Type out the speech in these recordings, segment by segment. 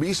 20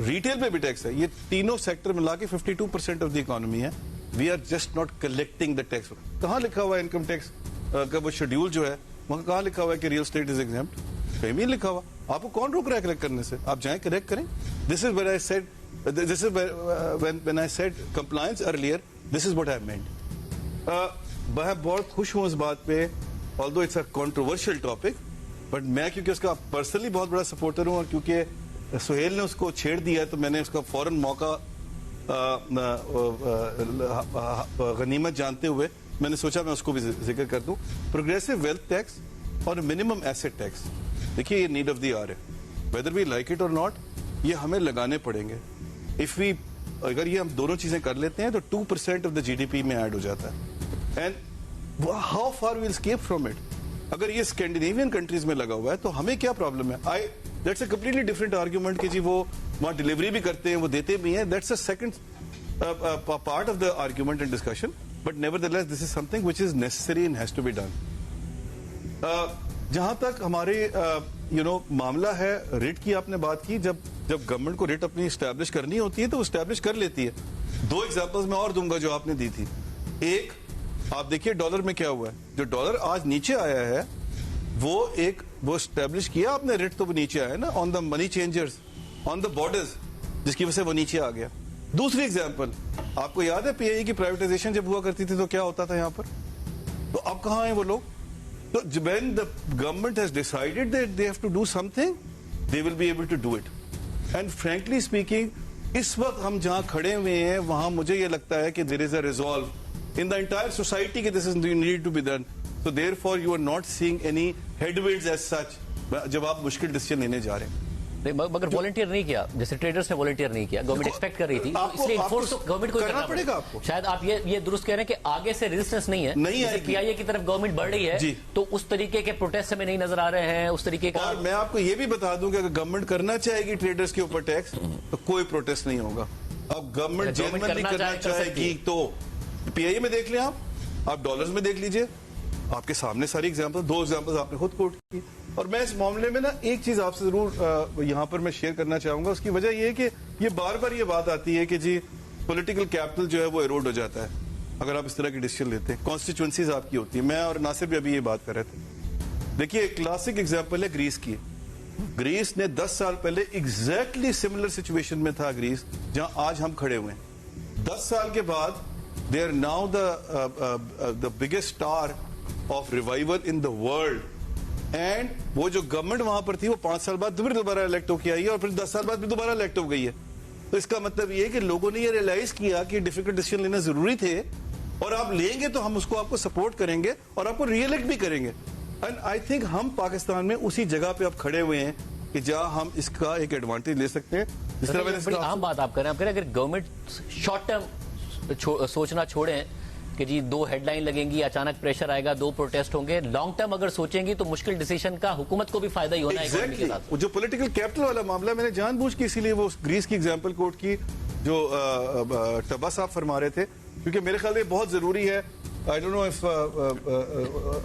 retail پہ بھی tax ہے. یہ تینوں سیکٹر ملا کے 52% آف دی اکانومی ہے. We are just not collecting the tax. کہاں لکھا ہوا ہے انکم ٹیکس کا وہ شیڈیول جو ہے وہاں کہاں لکھا ہوا ہے کہ ریئل اسٹیٹ از ایگزمپٹ؟ کہیں بھی لکھا ہوا. آپ کو کون روک رہا ہے کلیکٹ کرنے سے؟ آپ جائیں کلیکٹ کریں. This is where I said this is when I said compliance earlier, this is what I meant. میں بہت خوش ہوں اس بات پہ, although it's a controversial topic, but میں کیونکہ اس کا پرسنلی بہت بڑا سپورٹر ہوں اور کیونکہ سہیل نے اس کو چھیڑ دیا تو میں نے اس کا فوراً موقع غنیمت جانتے ہوئے میں نے سوچا میں اس کو بھی ذکر کر دوں. پروگریسو ویلتھ ٹیکس اور منیمم ایسٹ ٹیکس, دیکھیے یہ نیڈ آف دی آر ہے. ویدر وی لائک اٹ اور ناٹ, یہ ہمیں لگانے پڑیں گے. اگر یہ ہم دونوں چیزیں کر لیتے ہیں تو 2% of the G D P میں ایڈ ہو جاتا ہے. And how far we'll escape from it. اگر یہ اسکینڈینیوین کنٹریز میں لگا ہوا ہے تو ہمیں کیا پرابلم ہے؟ That's a completely different argument کہ جی وہ وہاں ڈلیوری بھی کرتے ہیں, وہ دیتے بھی ہیں. That's a second part of the argument and discussion, but nevertheless this is something which is necessary and has to be done. جہاں تک ہمارے معاملہ ہے ریٹ کی, آپ نے بات کی, جب گورنمنٹ کو ریٹ اپنی اسٹیبلش کرنی ہوتی ہے تو وہ اسٹیبلش کر لیتی ہے. 2 ایگزامپلز میں اور دوں گا جو آپ نے دی تھی. ایک, آپ دیکھیے ڈالر میں کیا ہوا ہے. جو ڈالر آج نیچے آیا ہے وہ اسٹیبلش کیا آپ نے ریٹ, تو وہ نیچے آیا نا آن دا منی چینجرز, آن دا بارڈرز, جس کی وجہ سے وہ نیچے آ گیا. دوسری ایگزامپل, آپ کو یاد ہے پی آئی اے کی پرائیویٹائزیشن جب ہوا کرتی تھی تو کیا ہوتا تھا یہاں پر؟ تو اب کہاں ہیں وہ لوگ؟ تو when the government has decided that they have to do something, they will be able to do it. And frankly speaking, اس وقت ہم جہاں کھڑے ہوئے ہیں وہاں مجھے یہ لگتا ہے کہ there is a resolve in the entire society کہ this is need to be done. So therefore you are not seeing any headwinds as such جب آپ مشکل ڈیسیژن لینے جا رہے ہیں. مگر والنٹیئر نہیں کیا, جیسے ٹریڈرز نے والنٹیئر نہیں کیا, گورنمنٹ ایکسپیکٹ کر رہی تھی, اس لیے انفورس تو گورنمنٹ کو کرنا پڑے گا. شاید آپ یہ درست کہہ رہے ہیں کہ آگے سے ریزسٹنس نہیں ہے, جیسے پی آئی اے کی طرف گورنمنٹ بڑھ رہی ہے تو اس طریقے کے پروٹیسٹ ہمیں نہیں نظر آ رہے ہیں, اس طریقے کا. اور میں آپ کو یہ بھی بتا دوں کہ اگر گورنمنٹ کرنا چاہے گی ٹریڈرز کے اوپر ٹیکس تو کوئی پروٹیسٹ نہیں ہوگا. اب گورنمنٹ جینوئنلی کرنا چاہے گی تو پی آئی اے میں دیکھ لیں, آپ ڈالرز میں دیکھ لیجئے, آپ کے سامنے ساری ایگزامپل, 2 ایگزامپل آپ نے خود کوٹ کی. اور میں اس معاملے میں نا ایک چیز آپ سے ضرور یہاں پر میں شیئر کرنا چاہوں گا. اس کی وجہ یہ ہے کہ یہ بار بار یہ بات آتی ہے کہ جی پولیٹیکل کیپٹل جو ہے وہ ایروڈ ہو جاتا ہے اگر آپ اس طرح کی ڈیسیژن لیتے ہیں. کانسٹیچوئنسیز آپ کی ہوتی ہیں. میں اور ناصر بھی ابھی یہ بات کر رہے تھے. دیکھیے ایک کلاسک ایگزامپل ہے گریس کی. گریس نے 10 سال پہلے ایگزیکٹلی سملر سچویشن میں تھا گریس جہاں آج ہم کھڑے ہوئے ہیں. 10 سال کے بعد they are now the biggest star of revival in the world. And وہ جو گورنمنٹ وہاں پر تھی وہ 5 سال بعد دوبارہ الیکٹ ہو کے آئی ہے اور پھر 10 سال بعد بھی دوبارہ الیکٹ ہو گئی ہے. تو اس کا مطلب یہ ہے کہ لوگوں نے یہ ریئلائز کیا کہ ڈیفیکلٹ ڈیسیژن لینا ضروری تھے, اور آپ لیں گے تو ہم اس کو آپ کو سپورٹ کریں گے اور آپ کو ری الیکٹ بھی کریں گے. اینڈ آئی تھنک ہم پاکستان میں اسی جگہ پہ اب کھڑے ہوئے ہیں کہ جہاں ہم اس کا ایک ایڈوانٹیج لے سکتے ہیں. جس طرح بڑی عام بات آپ کر رہے ہیں, اگر گورنمنٹ شارٹ ٹرم سوچنا چھوڑیں کہ جی 2 ہیڈ لائن لگیں گی, اچانک پریشر آئے گا, 2 پروٹیسٹ ہوں گے, لانگ ٹرم اگر سوچیں گی تو مشکل ڈیسیژن کا حکومت کو بھی فائدہ ہی ہونا ہے. جو پولیٹیکل کیپٹل والا معاملہ میں نے جان بوجھ کے اسی لیے وہ گریس کی ایگزامپل کوٹ کی جو ٹبا صاحب فرما رہے تھے, کیونکہ میرے خیال میں بہت ضروری ہے. I don't know if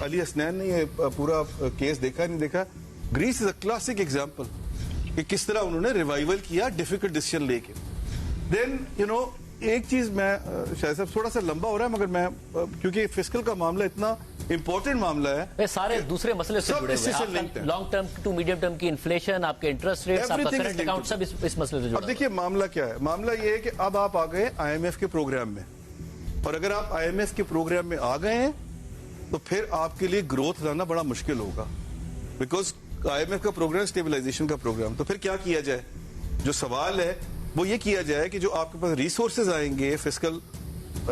Ali Hasnain نے یہ پورا کیس دیکھا نہیں دیکھا. Greece is a classic example کہ کس طرح انہوں نے ریوائول کیا ڈیفیکلٹ ڈیسیژن لے کے. دین ایک چیز میں شاید صاحب تھوڑا سا لمبا ہو رہا ہے مگر میں کیونکہ فسکل کا معاملہ اتنا امپورٹنٹ معاملہ ہے, سارے دوسرے مسئلے سے جڑے ہوئے ہیں. Long term to medium term کی انفلیشن, آپ کے انٹرسٹ ریٹس, آپ کا کرنٹ اکاؤنٹ, سب اس مسئلے سے جڑا. اب دیکھیے معاملہ کیا ہے. معاملہ یہ ہے کہ اب آپ آ گئے آئی ایم ایف کے پروگرام میں, اور اگر آپ آئی ایم ایف کے پروگرام میں آ گئے ہیں تو پھر آپ کے لیے گروتھ لانا بڑا مشکل ہوگا, بیکاز آئی ایم ایف کا پروگرام اسٹیبلائزیشن کا پروگرام. تو پھر کیا کیا جائے؟ جو سوال ہے وہ یہ کیا جائے کہ جو آپ کے پاس ریسورسز آئیں گے فسکل,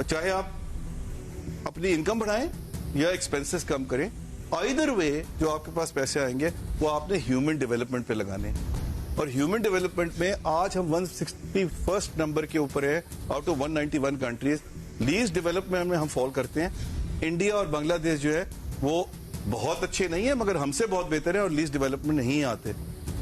چاہے آپ اپنی انکم بڑھائیں یا ایکسپینسز کم کریں, آئیدر وے جو آپ کے پاس پیسے آئیں گے وہ آپ نے ہیومن ڈیولپمنٹ پہ لگانے ہیں. اور ہیومن ڈیولپمنٹ میں آج ہم 161 نمبر کے اوپر ہے out of 191 countries. List development میں ہم فال کرتے ہیں. انڈیا اور بنگلہ دیش جو ہے وہ بہت اچھے نہیں ہیں مگر ہم سے بہت بہتر ہیں اور لیسٹ ڈیولپمنٹ نہیں آتے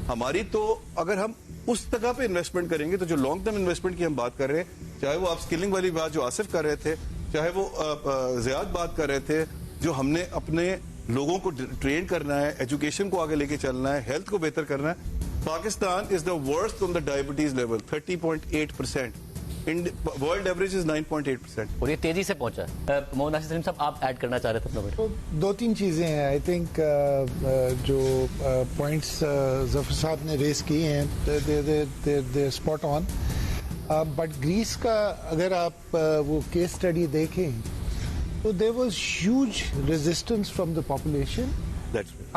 ہماری. تو اگر ہم اس جگہ پہ انویسٹمنٹ کریں گے تو جو لانگ ٹرم انویسٹمنٹ کی ہم بات کر رہے ہیں, چاہے وہ آپ اسکلنگ والی بات جو آصف کر رہے تھے, چاہے وہ زیاد بات کر رہے تھے, جو ہم نے اپنے لوگوں کو ٹرین کرنا ہے, ایجوکیشن کو آگے لے کے چلنا ہے, ہیلتھ کو بہتر کرنا ہے, Pakistan is the worst on the diabetes level, 30.8%. In world average is 9.8%. اور یہ تیزی سے پہنچا ہے. محمد ناصر سلیم صاحب آپ ایڈ کرنا چاہ رہے تھے اپنا. دو تین چیزیں ہیں. آئی تھنک جو پوائنٹس ظفر صاحب نے ریز کیے ہیں دے اسپاٹ آن. بٹ گریس کا اگر آپ وہ کیس اسٹڈی دیکھیں تو there was huge resistance from the population.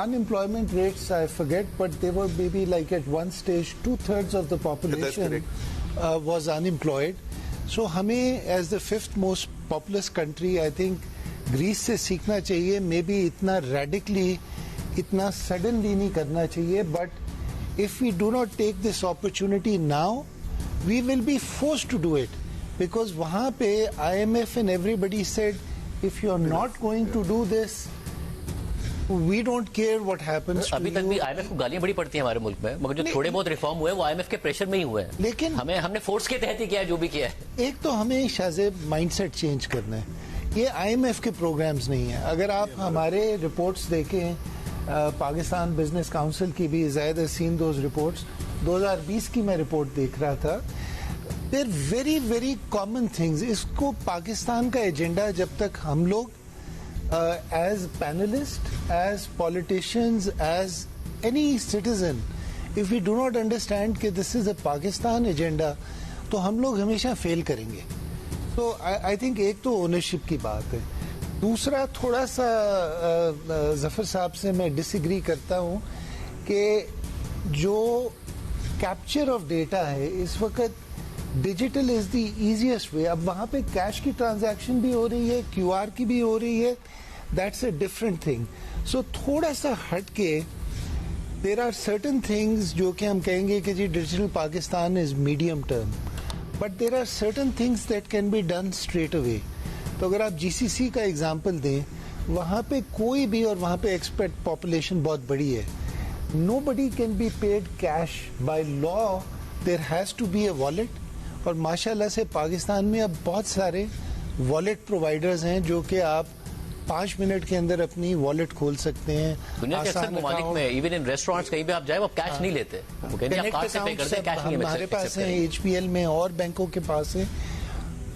Unemployment rates, I forget, but they were maybe like at one stage 2/3 of the population was unemployed. So ہمیں as the 5th most populous country, I think Greece سے سیکھنا چاہیے. Maybe اتنا radically, اتنا suddenly نہیں کرنا چاہیے. But if we do not take this opportunity now, we will be forced to do it. Because وہاں پہ IMF and everybody said, if you are not going to do this, we don't care what happens to you. ابھی تک بھی I am F کو گالیاں بڑی پڑتی ہیں ہمارے ملک میں, مگر جو تھوڑے بہت ریفارم ہوئے وہ آئی ایم ایف کے پریشر میں ہی ہوئے ہیں. لیکن ہم نے فورس کے تحت ہی کیا ہے جو بھی کیا ہے. ایک تو ہمیں شاذیب مائنڈ سیٹ چینج کرنا ہے. یہ آئی ایم ایف کے پروگرامز نہیں ہیں. اگر آپ ہمارے رپورٹس دیکھیں, پاکستان بزنس کاؤنسل کی بھی, زائد سین دوز رپورٹس 2020 کی میں رپورٹ دیکھ رہا تھا. دیر ویری ویری کامن تھنگز. اس کو پاکستان کا ایجنڈا جب تک ہم لوگ as panelists, as politicians, as any citizen, if we do not understand کہ this is a Pakistan agenda, تو ہم لوگ ہمیشہ فیل کریں گے. تو I think ایک تو اونرشپ کی بات ہے. دوسرا تھوڑا سا ظفر صاحب سے میں ڈس ایگری کرتا ہوں کہ جو کیپچر آف ڈیٹا ہے اس وقت ڈیجیٹل از دی ایزیسٹ وے. اب وہاں پہ کیش کی ٹرانزیکشن بھی ہو رہی ہے, کیو آر کی بھی ہو رہی ہے. That's a different thing. So تھوڑا سا ہٹ کے دیر آر سرٹن تھنگز جو کہ ہم کہیں گے کہ جی digital Pakistan is medium term, but there are certain things that can be done straight away. تو اگر آپ جی سی سی کا ایگزامپل دیں, وہاں پہ کوئی بھی, اور وہاں پہ ایکسپیکٹ پاپولیشن بہت بڑی ہے, nobody can be paid cash. By law there has to be a wallet. اور ماشاء اللہ سے پاکستان میں اب بہت سارے والیٹ پرووائڈرز ہیں جو کہ آپ 5 منٹ کے اندر اپنی والیٹ کھول سکتے ہیں. دنیا کے اکثر ممالک میں ایون ان ریسٹورینٹس کہیں بھی آپ جائیں وہ کیش نہیں لیتے, ہمارے پاس ہیں, ایچ پی ایل میں اور بینکوں کے پاس ہیں.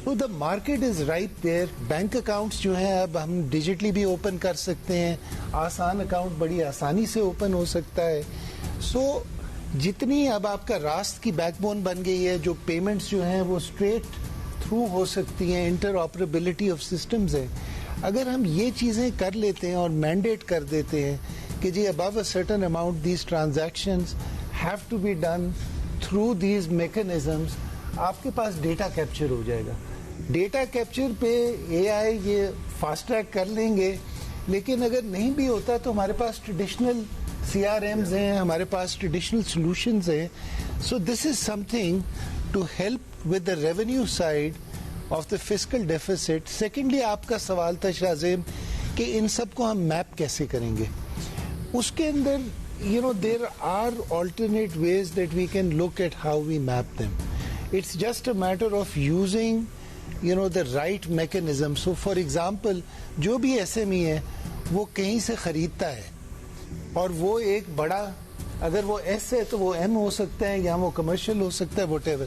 تو the market is right there. Bank accounts جو ہیں اب ہم ڈیجیٹلی بھی اوپن کر سکتے ہیں. آسان اکاؤنٹ بڑی آسانی سے اوپن ہو سکتا ہے. سو جتنی اب آپ کا راست کی بیک بون بن گئی ہے, جو پیمنٹس جو ہیں وہ اسٹریٹ تھرو ہو سکتی ہیں, انٹر آپریبلٹی آف سسٹمز ہے. اگر ہم یہ چیزیں کر لیتے ہیں اور مینڈیٹ کر دیتے ہیں کہ جی above a certain amount these transactions have to be done through these mechanisms, آپ کے پاس ڈیٹا کیپچر ہو جائے گا. ڈیٹا کیپچر پہ اے آئی یہ فاسٹ ٹریک کر لیں گے. لیکن اگر نہیں بھی ہوتا تو ہمارے پاس ٹریڈیشنل سی آر ایمز ہیں, ہمارے پاس ٹریڈیشنل سولوشنز ہیں. So this is something to help with the revenue side of the fiscal deficit. Secondly آپ کا سوال تھا شاہزیم کہ ان سب کو ہم میپ کیسے کریں گے. اس کے اندر there are alternate ways that we can look at how we map them. It's just a matter of using the right mechanism. So for example جو بھی ایس ایم ای ہے وہ کہیں سے خریدتا ہے, اور وہ ایک بڑا, اگر وہ ایس ہے تو وہ ایم ہو سکتا ہے یا وہ کمرشل ہو سکتا ہے, واٹ ایور.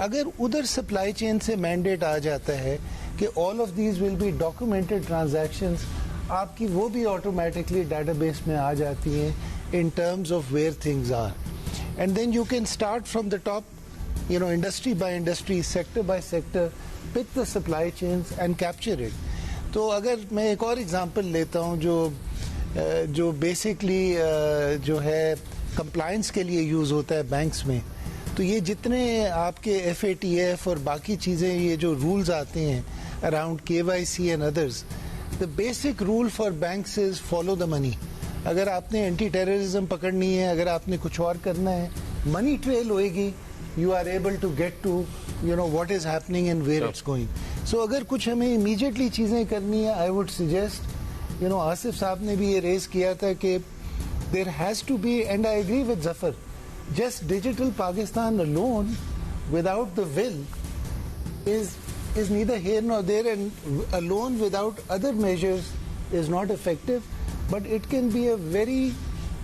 اگر ادھر سپلائی چین سے مینڈیٹ آ جاتا ہے کہ all of these will be documented transactions, آپ کی وہ بھی آٹومیٹکلی ڈیٹا بیس میں آ جاتی ہیں in terms of where things are. And then you can start from the top, industry by industry, sector by sector, pick the supply chains and capture it. تو اگر میں ایک اور ایگزامپل لیتا ہوں جو بیسکلی جو ہے کمپلائنس کے لیے یوز ہوتا ہے بینکس میں, تو یہ جتنے آپ کے ایف اے ٹی ایف اور باقی چیزیں, یہ جو رولز آتے ہیں around KYC and others, the basic rule for banks is follow the money. اگر آپ نے اینٹی ٹیررزم پکڑنی ہے, اگر آپ نے کچھ اور کرنا ہے, منی ٹریل ہوئے گی, you are able to get to what is happening and where it's going. So اگر کچھ ہمیں امیجیٹلی چیزیں کرنی ہے, آئی وڈ سجیسٹ, آصف صاحب نے بھی یہ ریز کیا تھا کہ there has to be, and I agree with Zafar, just digital Pakistan alone without the will is neither here nor there, and alone without other measures is not effective. But it can be a very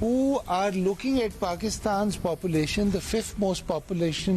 who are looking at Pakistan's population, the 5th most population,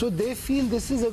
So they feel this is a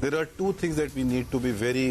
There are two things that we need to be very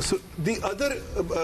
So, the other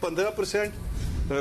15%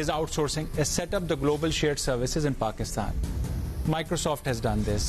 is outsourcing, is set up the global shared services in Pakistan. Microsoft has done this.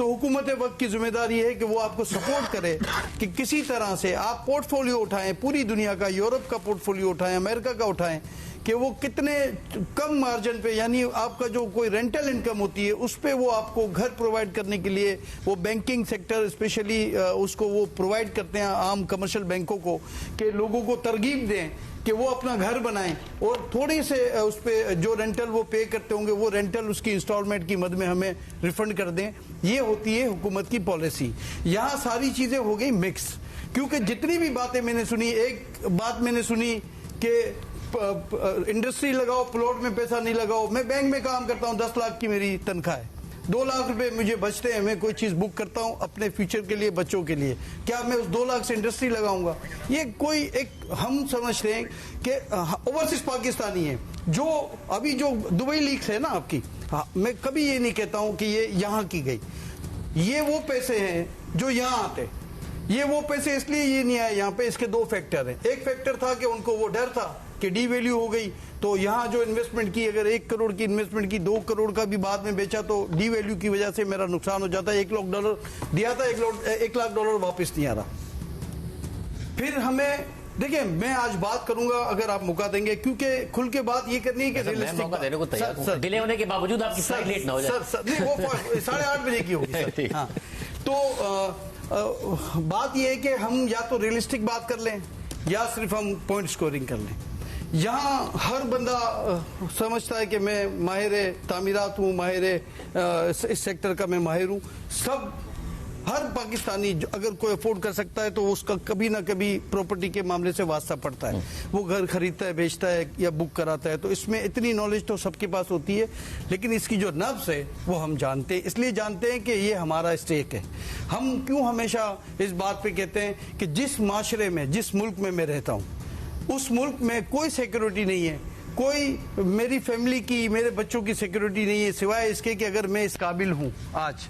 تو حکومت وقت کی ذمہ داری ہے کہ وہ آپ کو سپورٹ کرے کہ کسی طرح سے آپ پورٹ فولیو اٹھائیں، پوری دنیا کا، یورپ کا پورٹ فولیو اٹھائیں، امریکہ کا اٹھائیں، کہ وہ کتنے کم مارجن پہ، یعنی آپ کا جو کوئی رینٹل انکم ہوتی ہے اس پہ وہ آپ کو گھر پرووائڈ کرنے کے لیے، وہ بینکنگ سیکٹر اسپیشلی اس کو وہ پرووائڈ کرتے ہیں عام کمرشل بینکوں کو، کہ لوگوں کو ترغیب دیں کہ وہ اپنا گھر بنائیں اور تھوڑی سے اس پہ جو رینٹل وہ پے کرتے ہوں گے وہ رینٹل اس کی انسٹالمنٹ کی مد میں ہمیں ریفنڈ کر دیں. یہ ہوتی ہے حکومت کی پالیسی. یہاں ساری چیزیں ہو گئی مکس، کیونکہ جتنی بھی باتیں میں نے سنی، ایک بات میں نے سنی کہ انڈسٹری لگاؤ، پلاٹ میں پیسہ نہیں لگاؤ. میں بینک میں کام کرتا ہوں، 10 لاکھ کی میری تنخواہ ہے، 2 لاکھ روپے مجھے بچتے ہیں، میں کوئی چیز بک کرتا ہوں اپنے فیوچر کے لیے، بچوں کے لیے، کیا میں اس 2 لاکھ سے انڈسٹری لگاؤں گا؟ یہ کوئی ایک ہم سمجھتے ہیں کہ اوورسیز پاکستانی ہیں، جو ابھی جو دبئی لیکس ہے نا آپ کی، میں کبھی یہ نہیں کہتا ہوں کہ یہ یہاں کی گئی، یہ وہ پیسے ہیں جو یہاں آتے. یہ وہ پیسے اس لیے یہ نہیں آئے یہاں پہ، اس کے 2 فیکٹر ہیں. ایک فیکٹر تھا کہ ان کو وہ ڈر تھا کہ ڈی ویلیو ہو گئی، تو یہاں جو انویسٹمنٹ کی، اگر 1 کروڑ کی انویسٹمنٹ کی، 2 کروڑ کا بھی بعد میں بیچا تو ڈی ویلیو کی وجہ سے میرا نقصان ہو جاتا ہے. $1 دیا تھا، $1 لاکھ واپس نہیں آ رہا. پھر ہمیں دیکھیں، میں آج بات کروں گا اگر آپ موقع دیں گے، کیونکہ کھل کے بات یہ کرنی ہے کہ ڈیلے ہونے کے باوجود آپ کی فلائٹ لیٹ نہ ہو جائے. نہیں، وہ 8:30 بجے کی ہوگی. ہاں، تو بات یہ ہے کہ ہم یا تو ریئلسٹک بات کر لیں یا صرف ہم پوائنٹ سکورنگ کر لیں. یہاں ہر بندہ سمجھتا ہے کہ میں ماہر تعمیرات ہوں، ماہر اس سیکٹر کا میں ماہر ہوں. ہر پاکستانی اگر کوئی افورڈ کر سکتا ہے تو اس کا کبھی نہ کبھی پراپرٹی کے معاملے سے واسطہ پڑتا ہے. وہ گھر خریدتا ہے، بیچتا ہے یا بک کراتا ہے، تو اس میں اتنی نالج تو سب کے پاس ہوتی ہے، لیکن اس کی جو نبض ہے وہ ہم جانتے ہیں. اس لیے جانتے ہیں کہ یہ ہمارا اسٹیک ہے. ہم کیوں ہمیشہ اس بات پہ کہتے ہیں کہ جس معاشرے میں، جس ملک میں رہتا ہوں، اس ملک میں کوئی سیکیورٹی نہیں ہے، کوئی میری فیملی کی، میرے بچوں کی سیکیورٹی نہیں ہے، سوائے اس کے کہ اگر میں اس قابل ہوں آج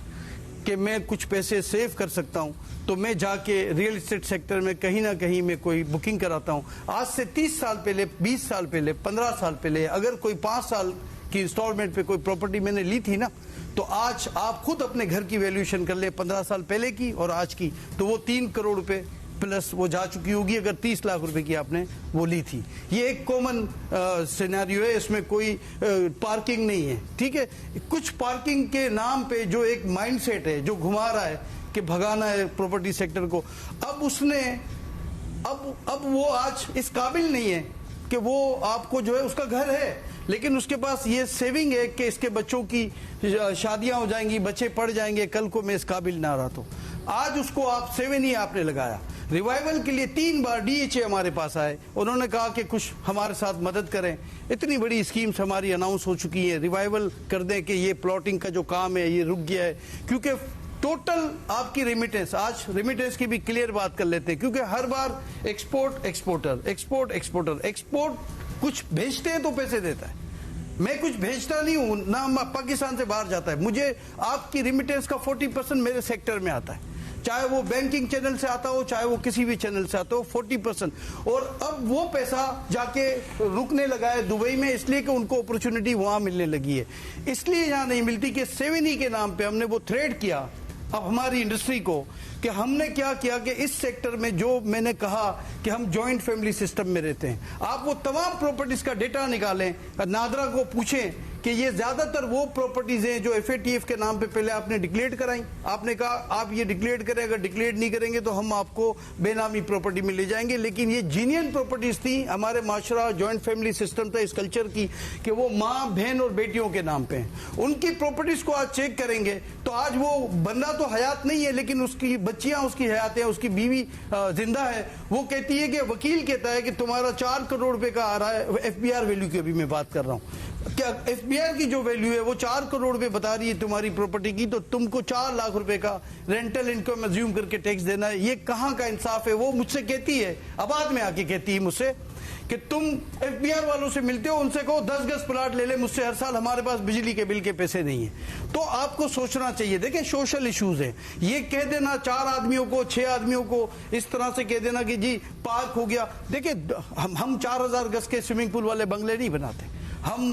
کہ میں کچھ پیسے سیو کر سکتا ہوں تو میں جا کے ریئل اسٹیٹ سیکٹر میں کہیں نہ کہیں میں کوئی بکنگ کراتا ہوں. آج سے 30 سال پہلے، 20 سال پہلے، 15 سال پہلے اگر کوئی 5 سال کی انسٹالمنٹ پہ کوئی پراپرٹی میں نے لی تھی نا، تو آج آپ خود اپنے گھر کی ویلیوشن کر لیں 15 سال پہلے کی اور آج کی، تو وہ 3 کروڑ روپے پلس وہ جا چکی ہوگی اگر 30 لاکھ روپے کی آپ نے وہ لی تھی. یہ ایک کامن سینیریو ہے، اس میں کوئی پارکنگ نہیں ہے. ٹھیک ہے، کچھ پارکنگ کے نام پہ جو ایک مائنڈ سیٹ ہے جو گھما رہا ہے کہ بھگانا ہے پراپرٹی سیکٹر کو، اب اس نے اب وہ آج اس قابل نہیں ہے کہ وہ آپ کو جو ہے، اس کا گھر ہے لیکن اس کے پاس یہ سیونگ ہے کہ اس کے بچوں کی شادیاں ہو جائیں گی، بچے پڑھ جائیں گے، کل کو میں اس قابل نہ رہا. تو آج اس کو آپ 7 ہی آپ نے لگایا. ریوائیول کے لیے 3 بار DHA ہمارے پاس آئے، انہوں نے کہا کہ کچھ ہمارے ساتھ مدد کریں. اتنی بڑی اسکیمز ہماری اناؤنس ہو چکی ہیں، ریوائیول کر دیں کہ یہ پلاٹنگ کا جو کام ہے یہ رک گیا ہے. کیونکہ ٹوٹل آپ کی ریمیٹنس، آج ریمیٹنس کی بھی کلیئر بات کر لیتے ہیں، کیونکہ ہر بار ایکسپورٹ کچھ بھیجتے ہیں تو پیسے دیتا ہے. میں کچھ بھیجتا نہیں ہوں، نہ پاکستان سے باہر جاتا ہے. مجھے آپ کی ریمیٹنس کا 40% میرے سیکٹر میں آتا ہے، چاہے وہ بینکنگ چینل سے آتا ہو، چاہے وہ کسی بھی چینل سے آتا ہو، 40%. اور اب وہ پیسہ جا کے رکنے لگا ہے دبئی میں، اس لیے کہ ان کو اپرچونٹی وہاں ملنے لگی ہے. اس لیے یہاں نہیں ملتی کہ 7E کے نام پہ ہم نے وہ تھریڈ کیا اب ہماری انڈسٹری کو، کہ ہم نے کیا کیا کہ اس سیکٹر میں جو میں نے کہا کہ ہم جوائنٹ فیملی سسٹم میں رہتے ہیں. آپ وہ تمام پراپرٹیز کا ڈیٹا نکالیں، نادرا کو پوچھیں کہ یہ زیادہ تر وہ پراپرٹیز ہیں جو FATF کے نام پہ پہلے آپ نے ڈکلیئر کرائیں. آپ نے کہا آپ یہ ڈکلیئر کریں، اگر ڈکلیئر نہیں کریں گے تو ہم آپ کو بے نامی پراپرٹی میں لے جائیں گے. لیکن یہ جینین پراپرٹیز تھیں. ہمارے معاشرہ جوائنٹ فیملی سسٹم تھا اس کلچر کی کہ وہ ماں، بہن اور بیٹیوں کے نام پہ ہیں. ان کی پراپرٹیز کو آج چیک کریں گے تو آج وہ بندہ تو حیات نہیں ہے، لیکن اس کی بچیاں اس کی حیات ہیں، اس کی بیوی زندہ ہے. وہ کہتی ہے کہ وکیل کہتا ہے کہ تمہارا 4 کروڑ روپے کا آ رہا ہے. FBR ویلیو کی ابھی میں بات کر رہا ہوں، کیا FBR کی جو ویلیو ہے وہ 4 کروڑ روپے بتا رہی ہے تمہاری پراپرٹی کی، تو تم کو 4 لاکھ روپے کا رینٹل انکم ازیوم کر کے ٹیکس دینا ہے. یہ کہاں کا انصاف ہے؟ وہ مجھ سے کہتی ہے، آباد میں آ کے کہتی ہے مجھ سے کہ تم FBR والوں سے ملتے ہو، ان سے کہو 10 گز پلاٹ لے لے مجھ سے ہر سال، ہمارے پاس بجلی کے بل کے پیسے نہیں ہیں. تو آپ کو سوچنا چاہیے. دیکھیں سوشل ایشوز ہیں. یہ کہہ دینا 4 آدمیوں کو، 6 آدمیوں کو اس طرح سے کہہ دینا کہ جی پارک ہو گیا. دیکھیں ہم 4000 گز کے سوئمنگ پول والے بنگلے نہیں بناتے. ہم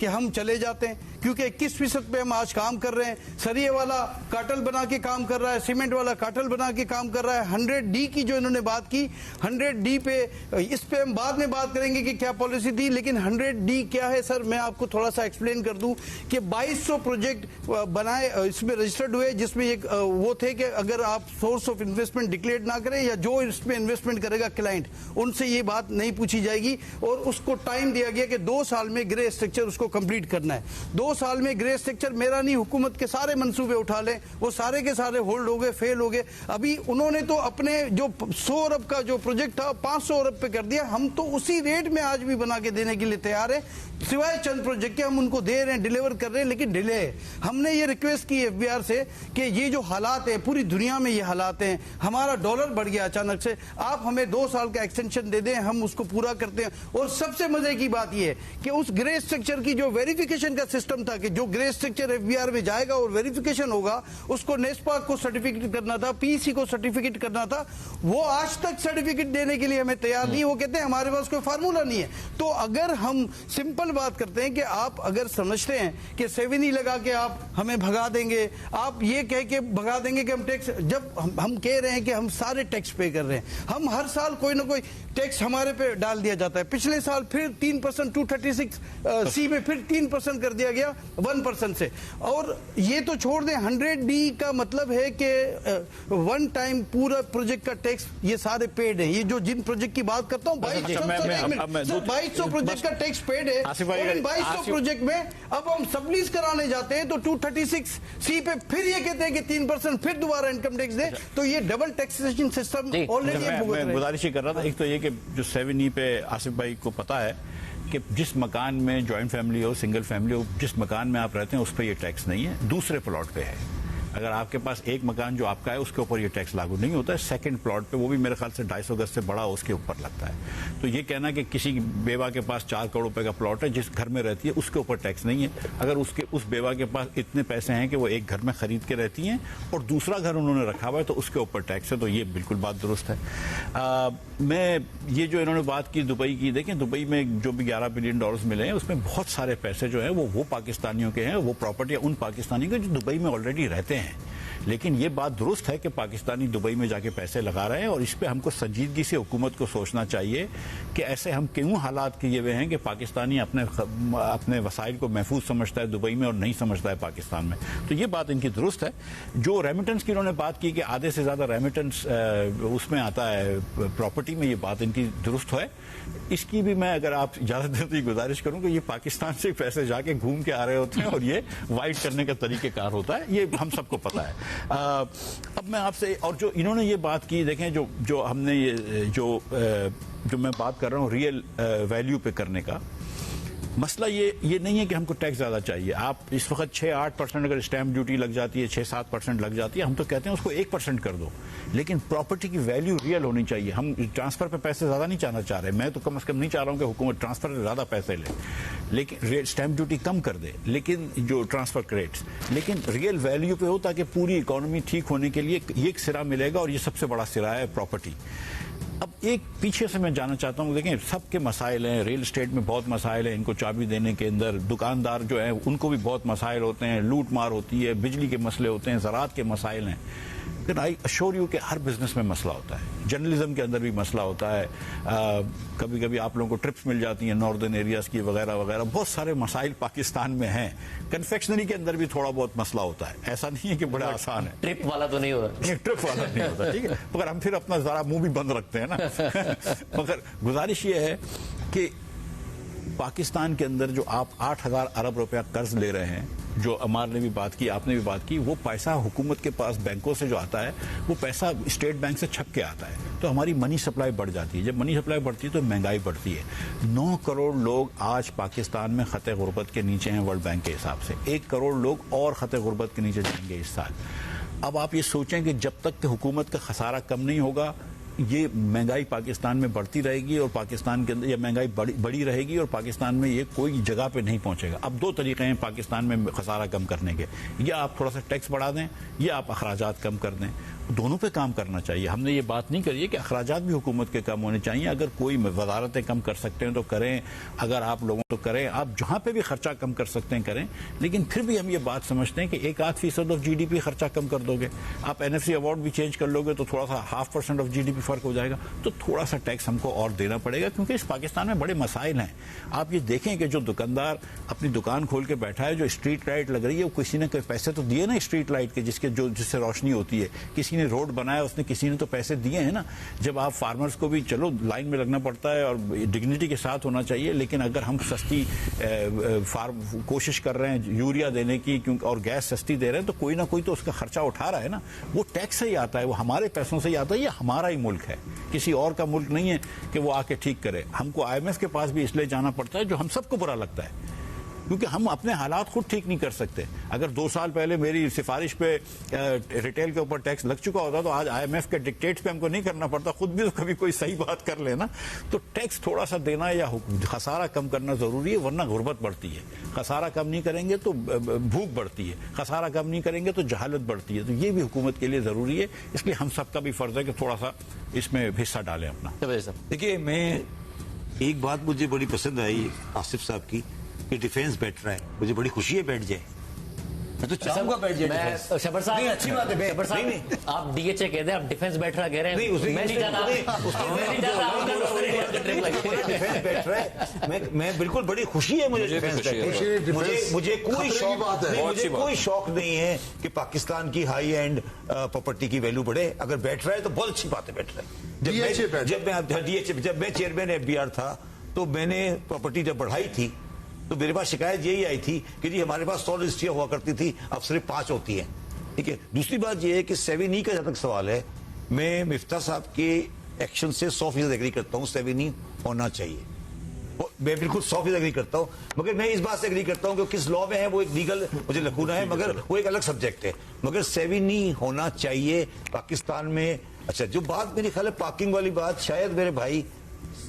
کہ ہم چلے جاتے ہیں، کیونکہ 21% پہ ہم آج کام کر رہے ہیں. سریے والا کاٹل بنا کے کام کر رہا ہے، سیمنٹ والا کاٹل بنا کے کام کر رہا ہے. 100D کی جو انہوں نے بات کی، 100D پہ اس پہ ہم بعد میں بات کریں گے کہ کیا پالیسی تھی، لیکن 100D کیا ہے سر، میں آپ کو تھوڑا سا ایکسپلین کر دوں کہ 2200 پروجیکٹ بنائے اس میں رجسٹرڈ ہوئے، جس میں ایک وہ تھے کہ اگر آپ سورس آف انویسٹمنٹ ڈکلیئر نہ کریں یا جو اس میں انویسٹمنٹ کرے گا کلائنٹ، ان سے یہ بات نہیں پوچھی جائے گی. اور اس کو ٹائم دیا گیا کہ 2 سال میں گرے اسٹرکچر اس کو کمپلیٹ کرنا ہے. 2 سال میں گرے اسٹرکچر میرا نہیں، حکومت کے سارے منصوبے اٹھا لیں، وہ سارے کے سارے ہولڈ ہو گئے، فیل ہو گئے. ابھی انہوں نے تو اپنے جو 100 ارب کا جو پروجیکٹ تھا 500 ارب پہ کر دیا. ہم تو اسی ریٹ میں آج بھی بنا کے دینے کے لیے تیار ہیں، سوائے چند پروجیکٹ کے ہم ان کو دے رہے ہیں، ڈیلیور کر رہے ہیں، لیکن ڈیلے ہے. ہم نے یہ ریکویسٹ کی FBR سے کہ یہ جو حالات ہیں، پوری دنیا میں یہ حالات ہیں، ہمارا ڈالر بڑھ گیا اچانک سے، آپ ہمیں 2 سال کا ایکسٹینشن دے دیں، ہم اس کو پورا کرتے ہیں. اور سب سے مزے کی بات یہ ہے کہ اس گرے اسٹرکچر کی جو ویریفیکیشن کا سسٹم تھا کہ جو گرے اسٹرکچر FBR میں جائے گا اور ویریفیکیشن ہوگا، اس کو نیسپاک کو سرٹیفکیٹ کرنا تھا، PEC کو سرٹیفکیٹ کرنا تھا. وہ آج تک سرٹیفکیٹ دینے کے لیے ہمیں تیار نہیں. وہ کہتے ہیں ہمارے پاس کوئی فارمولا نہیں ہے. تو اگر ہم سمپل بات کرتے ہیں کہ آپ اگر سمجھتے ہیں کہ 7E لگا کے آپ ہمیں بھگا دیں گے، آپ یہ کہہ کے بھگا دیں گے کہ ہم ٹیکس، جب ہم کہہ رہے ہیں کہ ہم سارے ٹیکس پے کر رہے ہیں، ہم ہر سال کوئی نہ کوئی ٹیکس ہمارے پہ ڈال دیا جاتا ہے. پچھلے سال پھر 3% 236C میں پھر 3% کر دیا گیا 1% سے. اور یہ تو چھوڑ دیں، 100D کا مطلب ہے کہ ون ٹائم پورا پروجیکٹ کا ٹیکس یہ سارے پیڈ ہیں. یہ جو جن پروجیکٹ کی بات کرتا ہوں 2200 پروجیکٹ کا ٹیکس پیڈ ہے. 2200 پروجیکٹ میں اب ہم سبلیز کرانے جاتے ہیں تو 236C پہ پھر یہ کہتے ہیں کہ 3% پھر دوبارہ انکم ٹیکس دیں. تو یہ ڈبل ٹیکسیشن سسٹم آلریڈی میں گزارش ہی کر رہا تھا. ایک تو یہ کہ جو 7E پہ آصف بھائی کو پتا ہے کہ جس مکان میں جوائنٹ فیملی ہو، سنگل فیملی ہو، جس مکان میں آپ رہتے ہیں اس پہ یہ ٹیکس نہیں ہے، دوسرے پلاٹ پہ ہے. اگر آپ کے پاس ایک مکان جو آپ کا ہے اس کے اوپر یہ ٹیکس لاگو نہیں ہوتا ہے. سیکنڈ پلاٹ پہ، وہ بھی میرے خیال سے 250 گز سے بڑا اس کے اوپر لگتا ہے. تو یہ کہنا کہ کسی بیوہ کے پاس 4 کروڑ روپے کا پلاٹ ہے جس گھر میں رہتی ہے اس کے اوپر ٹیکس نہیں ہے. اگر اس بیوہ کے پاس اتنے پیسے ہیں کہ وہ ایک گھر میں خرید کے رہتی ہیں اور دوسرا گھر انہوں نے رکھا ہوا ہے تو اس کے اوپر ٹیکس ہے. تو یہ بالکل بات درست ہے. میں یہ جو انہوں نے بات کی دبئی کی، دیکھیں دبئی میں جو بھی $11 بلین ملے ہیں اس میں بہت سارے پیسے جو ہیں وہ پاکستانیوں کے ہیں، وہ پراپرٹی ان پاکستانیوں کے جو دبئی میں آلریڈی رہتے ہیں. لیکن یہ بات درست ہے کہ پاکستانی دبئی میں جا کے پیسے لگا رہے ہیں اور اس پہ ہم کو سنجیدگی سے حکومت کو سوچنا چاہیے کہ ایسے ہم کیوں حالات کیے ہوئے ہیں کہ پاکستانی اپنے وسائل کو محفوظ سمجھتا ہے دبئی میں اور نہیں سمجھتا ہے پاکستان میں. تو یہ بات ان کی درست ہے. جو ریمیٹنس کی انہوں نے بات کی کہ آدھے سے زیادہ ریمیٹنس اس میں آتا ہے پراپرٹی میں، یہ بات ان کی درست ہے. اس کی بھی میں اگر آپ اجازت دیں تو یہ گزارش کروں کہ یہ پاکستان سے پیسے جا کے گھوم کے آ رہے ہوتے ہیں اور یہ وائٹ کرنے کا طریقہ کار ہوتا ہے. یہ ہم سب کو پتا ہے. اب میں آپ سے، اور جو انہوں نے یہ بات کی، دیکھیں جو ہم نے جو میں بات کر رہا ہوں ریئل ویلیو پہ کرنے کا مسئلہ، یہ نہیں ہے کہ ہم کو ٹیکس زیادہ چاہیے. آپ اس وقت 6-8% اگر اسٹیمپ ڈیوٹی لگ جاتی ہے، 6-7% لگ جاتی ہے، ہم تو کہتے ہیں اس کو 1% کر دو. لیکن پراپرٹی کی ویلیو ریئل ہونی چاہیے. ہم ٹرانسفر پہ پیسے زیادہ نہیں چاہنا چاہ رہے. میں تو کم از کم نہیں چاہ رہا ہوں کہ حکومت ٹرانسفر سے زیادہ پیسے لے، لیکن اسٹیمپ ڈیوٹی کم کر دے، لیکن جو ٹرانسفر کریٹس، لیکن ریئل ویلیو پہ ہو تاکہ پوری اکانومی ٹھیک ہونے کے لیے یہ ایک سرا ملے گا اور یہ سب سے بڑا سرا ہے پراپرٹی. اب ایک پیچھے سے میں جانا چاہتا ہوں، دیکھیں سب کے مسائل ہیں، ریل اسٹیٹ میں بہت مسائل ہیں، ان کو چابی دینے کے اندر دکاندار جو ہیں ان کو بھی بہت مسائل ہوتے ہیں، لوٹ مار ہوتی ہے، بجلی کے مسئلے ہوتے ہیں، زراعت کے مسائل ہیں. لیکن آئی اشور یو کہ ہر بزنس میں مسئلہ ہوتا ہے. جرنلزم کے اندر بھی مسئلہ ہوتا ہے. کبھی کبھی آپ لوگوں کو ٹرپس مل جاتی ہیں ناردرن ایریاز کی وغیرہ وغیرہ. بہت سارے مسائل پاکستان میں ہیں. کنفیکشنری کے اندر بھی تھوڑا بہت مسئلہ ہوتا ہے. ایسا نہیں ہے کہ بڑا آسان ہے. ٹرپ والا تو نہیں ہوتا. ٹرپ والا نہیں ہوتا، ٹھیک ہے، مگر ہم پھر اپنا ذرا منہ بھی بند رکھتے ہیں نا. مگر گزارش یہ ہے کہ پاکستان کے اندر جو آپ 8,000 ارب روپیہ قرض لے رہے ہیں، جو عمار نے بھی بات کی، آپ نے بھی بات کی، وہ پیسہ حکومت کے پاس بینکوں سے جو آتا ہے وہ پیسہ اسٹیٹ بینک سے چھپ کے آتا ہے. تو ہماری منی سپلائی بڑھ جاتی ہے. جب منی سپلائی بڑھتی ہے تو مہنگائی بڑھتی ہے. 9 کروڑ لوگ آج پاکستان میں خط غربت کے نیچے ہیں ورلڈ بینک کے حساب سے. 1 کروڑ لوگ اور خط غربت کے نیچے جائیں گے اس سال. اب آپ یہ سوچیں کہ جب تک کہ حکومت کا خسارہ کم نہیں ہوگا یہ مہنگائی پاکستان میں بڑھتی رہے گی اور پاکستان کے اندر یہ مہنگائی بڑی رہے گی اور پاکستان میں یہ کوئی جگہ پہ نہیں پہنچے گا. اب دو طریقے ہیں پاکستان میں خسارہ کم کرنے کے, یا آپ تھوڑا سا ٹیکس بڑھا دیں یا آپ اخراجات کم کر دیں. دونوں پہ کام کرنا چاہیے. ہم نے یہ بات نہیں کری ہے کہ اخراجات بھی حکومت کے کم ہونے چاہیے. اگر کوئی وزارتیں کم کر سکتے ہیں تو کریں, اگر آپ لوگوں تو کریں, آپ جہاں پہ بھی خرچہ کم کر سکتے ہیں کریں. لیکن پھر بھی ہم یہ بات سمجھتے ہیں کہ 1-8% آف GDP خرچہ کم کر دو گے, آپ NFC ایوارڈ بھی چینج کر لو گے تو تھوڑا سا 0.5% آف GDP فرق ہو جائے گا. تو تھوڑا سا ٹیکس ہم کو اور دینا پڑے گا, کیونکہ اس پاکستان میں بڑے مسائل ہیں. آپ یہ دیکھیں کہ جو دکاندار اپنی دکان کھول کے بیٹھا ہے, جو اسٹریٹ لائٹ لگ رہی ہے, وہ کسی نے پیسے تو دیے نا اسٹریٹ لائٹ کے, جس سے روشنی ہوتی ہے. کسی نے روڈ بنایا, اس نے کسی نے تو پیسے دیے ہیں نا. جب آپ فارمرز کو بھی چلو لائن میں لگنا پڑتا ہے اور ڈگنیٹی کے ساتھ ہونا چاہیے, لیکن اگر ہم سستی کوشش کر رہے ہیں یوریا دینے کی اور گیس سستی دے رہے ہیں, تو کوئی نہ کوئی تو اس کا خرچہ اٹھا رہا ہے نا. وہ ٹیکس سے ہی آتا ہے, وہ ہمارے پیسوں سے ہی آتا ہے. یہ ہمارا ہی ملک ہے, کسی اور کا ملک نہیں ہے کہ وہ آ کے ٹھیک کرے. ہم کو IMF کے پاس بھی اس لیے جانا پڑتا ہے, جو ہم سب کو برا لگتا ہے, کیونکہ ہم اپنے حالات خود ٹھیک نہیں کر سکتے. اگر 2 سال پہلے میری سفارش پہ ریٹیل کے اوپر ٹیکس لگ چکا ہوتا تو آج IMF کے ڈکٹیٹس پہ ہم کو نہیں کرنا پڑتا, خود بھی تو کبھی کوئی صحیح بات کر لینا. تو ٹیکس تھوڑا سا دینا یا خسارہ کم کرنا ضروری ہے, ورنہ غربت بڑھتی ہے. خسارہ کم نہیں کریں گے تو بھوک بڑھتی ہے, خسارہ کم نہیں کریں گے تو جہالت بڑھتی ہے. تو یہ بھی حکومت کے لیے ضروری ہے, اس لیے ہم سب کا بھی فرض ہے کہ تھوڑا سا اس میں حصہ ڈالیں اپنا. دیکھیے, میں ایک بات مجھے بڑی پسند آئی آصف صاحب کی کہ ڈیفینس بیٹھ رہا ہے. مجھے بڑی خوشی ہے بیٹھ جائے. میں تو چاہوں گا بیٹھ جائے. شبر صاحب, اچھی بات ہے. شبر صاحب, آپ DHA کہہ دیں, آپ ڈیفینس بیٹھ رہا کہہ رہے ہیں. میں نہیں جانا, ڈیفینس بیٹھ رہا ہے. میں بالکل بڑی خوشی ہے مجھے. مجھے کوئی شوق نہیں ہے کہ پاکستان کی ہائی اینڈ پراپرٹی کی ویلو بڑھے. اگر بیٹھ رہا ہے تو بہت اچھی بات ہے, بیٹھ رہا ہے. جب میں چیئرمین FBR تھا تو میں نے پراپرٹی جب بڑھائی تھی تو میرے پاس شکایت یہی آئی تھی کہ جی ہمارے پاس 100 رجسٹریاں ہوا کرتی تھی, اب صرف 5 ہوتی ہیں. ٹھیک ہے. دوسری بات یہ ہے کہ 7E کا جہاں تک سوال ہے, میں مفتاح صاحب کے ایکشن سے 100% ایگری کرتا ہوں. 7E ہونا چاہیے, میں بالکل 100% ایگری کرتا ہوں. مگر میں اس بات سے ایگری کرتا ہوں کہ کس لا میں ہے وہ ایک لیگل مجھے لکھونا ہے, مگر وہ ایک الگ سبجیکٹ ہے. مگر 7E ہونا چاہیے پاکستان میں. اچھا, جو بات میری خیال ہے پارکنگ والی بات, شاید میرے بھائی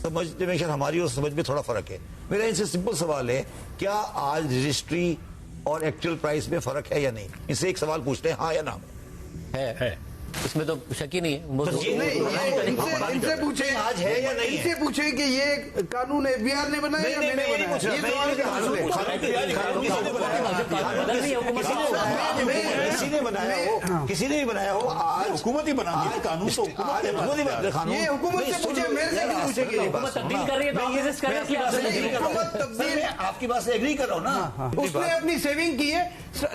سمجھنے میں, شاید ہماری اور سمجھ میں تھوڑا فرق ہے. میرا ان سے سمپل سوال ہے, کیا آج رجسٹری اور ایکچوئل پرائس میں فرق ہے یا نہیں؟ ان سے ایک سوال پوچھتے ہیں, ہاں یا نہ ہے. اس میں تو شک ہی نہیں ہے. ان سے پوچھیں آج ہے یا نہیں, ان سے پوچھیں کہ یہ قانون FBR نے بنایا یا میں نے بنایا. کسی نے بھی بنایا ہو, آج حکومت ہی بنا ہے قانون. تو یہ حکومت سے پوچھے, میرے سے نہیں پوچھے کہ حکومت تبدیل کر رہی ہے تو آپ کی بات سے ایگری کر رہا ہوں نا. اس نے اپنی سیونگ کی ہے.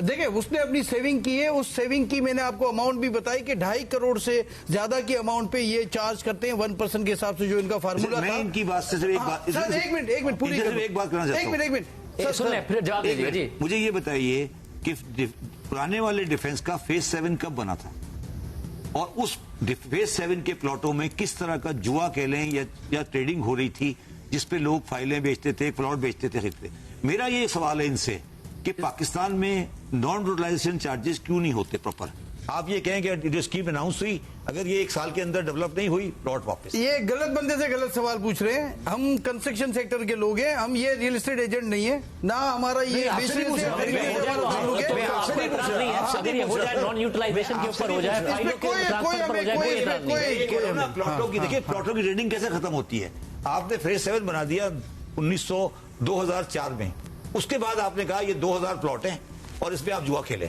دیکھیں, اس نے اپنی سیونگ کی ہے. اس سیونگ کی میں نے آپ کو اماؤنٹ بھی بتائی کہ 2.5 کروڑ سے زیادہ کی اماؤنٹ پہ یہ چارج کرتے ہیں 1% کے حساب سے, جو ان کا فارمولا تھا. میں ان کی بات سے صرف ایک منٹ پوری ایک بات کرنا چاہتا ہوں. مجھے یہ بتائیے کہ پرانے والے ڈیفینس کا فیز 7 کب بنا تھا, اور اس فیز 7 کے پلاٹوں میں کس طرح کا جوا کہہ لیں یا ٹریڈنگ ہو رہی تھی, جس پہ لوگ فائلیں بیچتے تھے, پلاٹ بیچتے تھے, خریدتے. میرا یہ سوال ہے ان سے کہ پاکستان میں نان روٹلائزیشن چارجز کیوں نہیں ہوتے پراپر. آپ یہ کہیں کہ جو اسکیم اناؤنس ہوئی, اگر یہ 1 سال کے اندر ڈیولپ نہیں ہوئی, پلاٹ واپس. یہ غلط بندے سے غلط سوال پوچھ رہے ہیں. ہم کنسٹرکشن سیکٹر کے لوگ ہیں, ہم یہ ریئل اسٹیٹ ایجنٹ نہیں ہے, نہ ہمارا یہ پلاٹوں کی ریڈنگ کیسے ختم ہوتی ہے. آپ نے فیز 7 بنا دیا 2004 میں, اس کے بعد آپ نے کہا یہ 2000 پلاٹ ہیں اور اس پہ آپ جوا کھیلیں,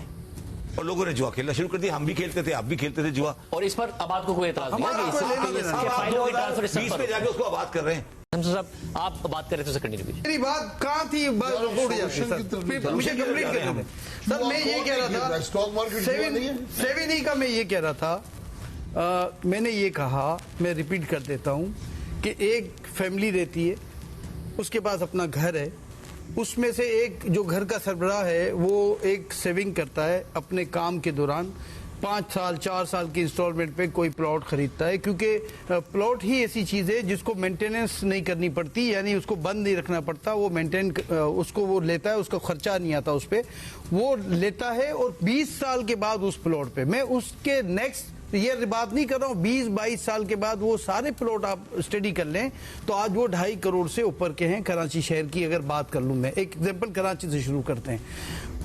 اور لوگوں نے جوا کھیلنا شروع کر دیا. ہم بھی کھیلتے تھے, آپ بھی کھیلتے تھے جوا, اور اس پر اب آپ کو کوئی اعتراض نہیں ہے. جا کے اس کو آباد کر رہے ہیں. صاحب آپ بات کر رہے تھے, میری بات کہاں تھی, مجھے کمپلیٹ کرنا ہے. سر میں یہ کہہ رہا تھا 7E کا, میں یہ کہہ رہا تھا, میں نے یہ کہا, میں ریپیٹ کر دیتا ہوں کہ ایک فیملی رہتی ہے, اس کے پاس اپنا گھر ہے, اس میں سے ایک جو گھر کا سربراہ ہے وہ ایک سیونگ کرتا ہے اپنے کام کے دوران, 5 سال 4 سال کی انسٹالمنٹ پہ کوئی پلاٹ خریدتا ہے, کیونکہ پلاٹ ہی ایسی چیز ہے جس کو مینٹیننس نہیں کرنی پڑتی, یعنی اس کو بند نہیں رکھنا پڑتا, وہ مینٹین اس کو وہ لیتا ہے, اس کا خرچہ نہیں آتا اس پہ, وہ لیتا ہے, اور 20 سال کے بعد اس پلاٹ پہ میں اس کے نیکسٹ تو یہ بات نہیں کر رہا ہوں 20-22 سال کے بعد وہ سارے پلاٹ آپ اسٹڈی کر لیں تو آج وہ 2.5 کروڑ سے اوپر کے ہیں. کراچی شہر کی اگر بات کر لوں میں ایک ایگزامپل کراچی سے شروع کرتے ہیں.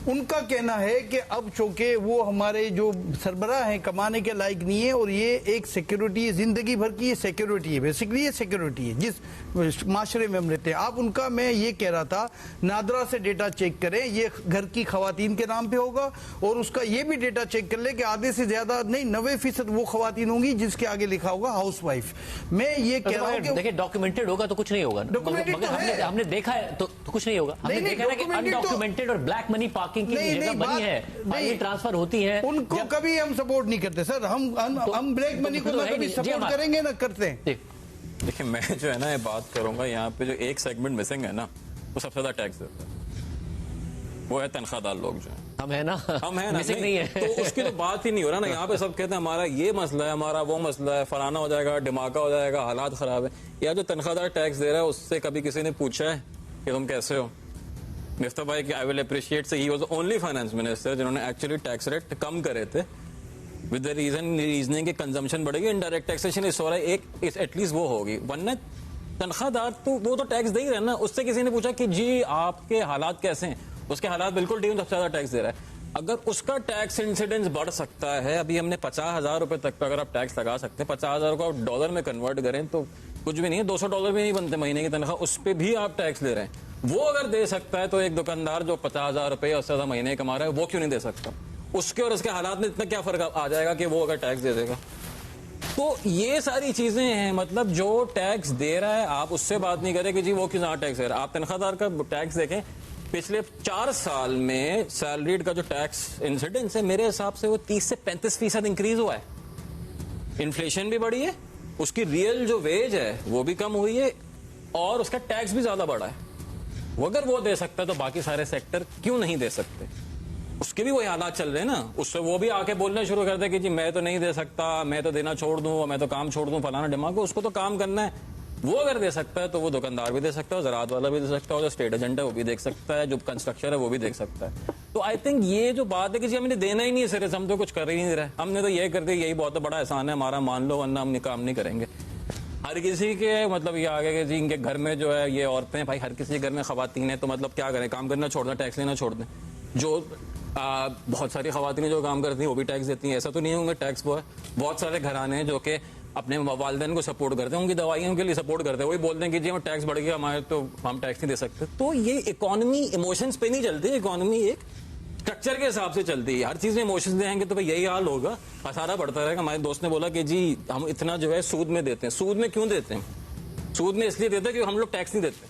ان کا کہنا ہے کہ اب چونکہ وہ ہمارے جو سربراہ ہیں کمانے کے لائق نہیں ہے اور یہ ایک سیکیورٹی زندگی بھر کی یہ سیکیورٹی ہے, بیسیکلی یہ سیکیورٹی ہے جس معاشرے میں ہم رہتے ہیں. آپ ان کا میں یہ کہہ رہا تھا نادرا سے ڈیٹا چیک کریں, یہ گھر کی خواتین کے نام پہ ہوگا اور اس کا یہ بھی ڈیٹا چیک کر لیں کہ آدھے سے زیادہ نہیں 90% وہ خواتین ہوں گی جس کے آگے لکھا ہوگا ہاؤس وائف. میں یہ کہہ رہا ہوں کہ دیکھیں ڈاکیومنٹڈ ہوگا تو کچھ نہیں ہوگا, مگر ہم نے دیکھا ہے تو کچھ نہیں ہوگا. ہم نے دیکھا ہے کہ انڈاکیومنٹڈ اور بلیک منی پارکنگ کی جگہ بنی ہے, منی ٹرانسفر ہوتی ہے, ان کو کبھی ہم سپورٹ نہیں کرتے سر. ہم بلیک منی کو نہ کبھی سپورٹ کریں گے نہ کرتے ہیں. دیکھیں میں جو ہے نا یہ بات کروں گا یہاں پہ جو ایک سیگمنٹ مسنگ ہے نا وہ سب سے زیادہ ٹیکس دیتا ہے, وہ ہے تنخواہ دار لوگ جو ہیں. ہم ہیں نا, ہم ہیں نا, نہیں ہے تو اس کی تو بات ہی نہیں ہو رہا نا. یہاں پہ سب کہتے ہیں ہمارا یہ مسئلہ ہے, ہمارا وہ مسئلہ ہے, فلانا ہو جائے گا, دھماکہ ہو جائے گا, حالات خراب ہے. یا جو تنخواہ دار ٹیکس دے رہا ہے اس سے کبھی کسی نے پوچھا ہے کہ تم کیسے ہو؟ مفتہ بھائی کہ آئی ول اپریشیٹ سے he was only finance minister جنہوں نے ایکچولی ٹیکس ریٹ کم کرے تھے ود دا ریزننگ کہ کنزمپشن بڑھے گی, انڈائریکٹ ٹیکسیشن اس ہو رہا ہے ایک ایٹ لیسٹ وہ ہوگی. ورنہ تنخواہ دار تو وہ تو ٹیکس دے ہی رہا نا. اس سے کسی نے پوچھا کہ جی آپ کے حالات کیسے ہیں, اس کے حالات بالکل ٹھیک, سب سے زیادہ ٹیکس دے رہا ہے. اگر اس کا ٹیکس انسیڈنس بڑھ سکتا ہے, ابھی ہم نے 50,000 روپے تک کا اگر آپ ٹیکس لگا سکتے ہیں, 50,000 کو آپ ڈالر میں کنورٹ کریں تو کچھ بھی نہیں ہے, $200 بھی نہیں بنتے مہینے کی تنخواہ, اس پہ بھی آپ ٹیکس لے رہے ہیں. وہ اگر دے سکتا ہے تو ایک دکاندار جو 50,000 روپے اس سے زیادہ مہینے کما رہا ہے وہ کیوں نہیں دے سکتا؟ اس کے اور اس کے حالات میں اتنا کیا فرق آ جائے گا کہ وہ اگر ٹیکس دے دے گا. تو یہ ساری چیزیں ہیں, مطلب جو ٹیکس دے رہا ہے آپ اس سے بات نہیں کریں کہ جی وہ کیوں نہ ٹیکس دے رہا ہے. آپ تنخواہ دار کا ٹیکس دیکھیں, پچھلے 4 سال میں سیلریڈ کا جو ٹیکس انسیڈنس ہے میرے حساب سے وہ 30 سے 35% انکریز ہوا ہے. انفلیشن بھی بڑھی ہے, اس کی ریئل جو ویج ہے وہ بھی کم ہوئی ہے اور اس کا ٹیکس بھی زیادہ بڑھا ہے. وہ اگر وہ دے سکتا ہے تو باقی سارے سیکٹر کیوں نہیں دے سکتے؟ اس کے بھی وہی حالات چل رہے ہیں نا. اس سے وہ بھی آ کے بولنا شروع کر دے کہ جی میں تو نہیں دے سکتا, میں تو دینا چھوڑ دوں, میں تو کام چھوڑ دوں, فلانا ڈماغ کو, اس کو تو کام کرنا ہے. وہ اگر دے سکتا ہے تو وہ دکاندار بھی دے سکتا ہے, زراعت والا بھی دے سکتا ہے, جو اسٹیٹ ایجنٹ ہے وہ بھی دیکھ سکتا ہے, جو کنسٹرکشن ہے وہ بھی دیکھ سکتا ہے. تو آئی تھنک یہ جو بات ہے کہ جی ہم نے دینا ہی نہیں ہے سرے سے, ہم تو کچھ کر ہی نہیں رہے, ہم نے تو یہ کر دیا, یہی بہت بڑا احسان ہے ہمارا, مان لو, ورنہ ہم کام نہیں کریں گے. ہر کسی کے مطلب یہ آگے کہ جی ان کے گھر میں جو ہے یہ عورتیں, بھائی ہر کسی کے گھر میں خواتین ہیں, تو مطلب کیا کریں, کام کرنا چھوڑ دیں, ٹیکس لینا چھوڑ دیں. جو بہت ساری خواتین جو کام کرتی ہیں وہ بھی ٹیکس دیتی ہیں, ایسا تو نہیں ہوں گے ٹیکس وہ ہے. بہت سارے گھرانے ہیں جو کہ اپنے والدین کو سپورٹ کرتے ہیں, ان کی دوائیوں کے لیے سپورٹ کرتے ہیں, وہی بولتے ہیں کہ جی ہم ٹیکس بڑھ گیا ہمارے تو ہم ٹیکس نہیں دے سکتے. تو یہ اکانومی ایموشنز پہ نہیں چلتی, اکانومی ایک اسٹرکچر کے حساب سے چلتی ہے. ہر چیز میں ایموشنز دیں گے تو بھائی یہی حال ہوگا, خسارہ بڑھتا رہے گا. ہمارے دوست نے بولا کہ جی ہم اتنا جو ہے سود میں دیتے ہیں. سود میں کیوں دیتے ہیں؟ سود میں اس لیے دیتے ہیں کہ ہم لوگ ٹیکس نہیں دیتے.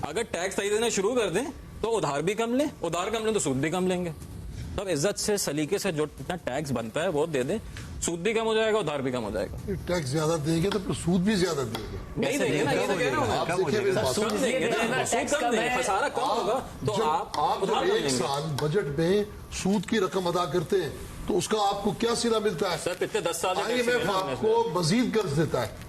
اگر ٹیکس صحیح دینا شروع کر دیں تو ادھار بھی کم لیں, ادھار کم لیں تو سود بھی کم لیں گے. تب عزت سے سلیقے سے جو اتنا ٹیکس بنتا ہے وہ دے دیں, سود بھی کم ہو جائے گا, ادھار بھی کم ہو جائے گا. ٹیکس زیادہ دیں گے تو پھر سود بھی زیادہ دیں گے. نہیں دیں گے نا, یہ تو کہہ رہا ہوں, سود دیں گے نا, سود کم دیں, خسارہ کم ہوگا. تو آپ جب ایک سال بجٹ میں سود کی رقم ادا کرتے ہیں تو اس کا آپ کو کیا سلہ ملتا ہے؟ سر پچھلے 10 سال IMF آپ کو مزید قرض دیتا ہے,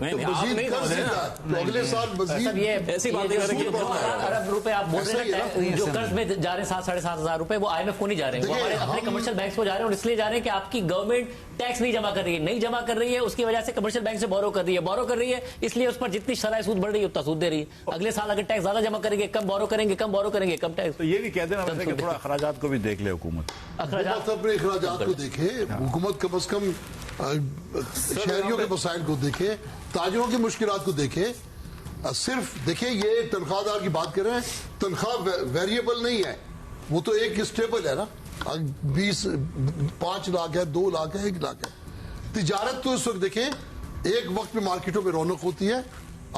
اگلے سال مزید ایسی بات ارب روپے آپ بول رہے ہیں جو قرض میں جا رہے ہیں 7,500 روپے, وہ IMF کو نہیں جا رہے ہیں, وہ ہمارے اپنے کمرشل بینکس کو جا رہے ہیں. اور اس لیے جا رہے ہیں کہ آپ کی گورنمنٹ ٹیکس نہیں جمع کر رہی ہے, نہیں جمع کر رہی ہے, اس کی وجہ سے کمرشل بینک سے بورو کر رہی ہے, اس لیے اس پر جتنی شرح سود بڑھ رہی ہے اتنا سود دے رہی ہے. اگلے سال اگر ٹیکس زیادہ جمع کریں گے, کم بورو کریں گے, کم ٹیکس. تو یہ بھی کہتے ہیں کہ تھوڑا اخراجات کو بھی دیکھ لے حکومت, اپنے اخراجات کو دیکھے, حکومت کم از کم شہریوں کے مسائل کو دیکھے, تاجروں کی مشکلات کو دیکھے. صرف دیکھیں یہ تنخواہ دار کی بات کر رہے ہیں, تنخواہ ویریبل نہیں ہے, وہ تو ایک اسٹیبل ہے نا, 5 لاکھ ہے, 2 لاکھ ہے, 1 لاکھ ہے. تجارت تو اس وقت دیکھیں ایک وقت میں مارکیٹوں میں رونق ہوتی ہے,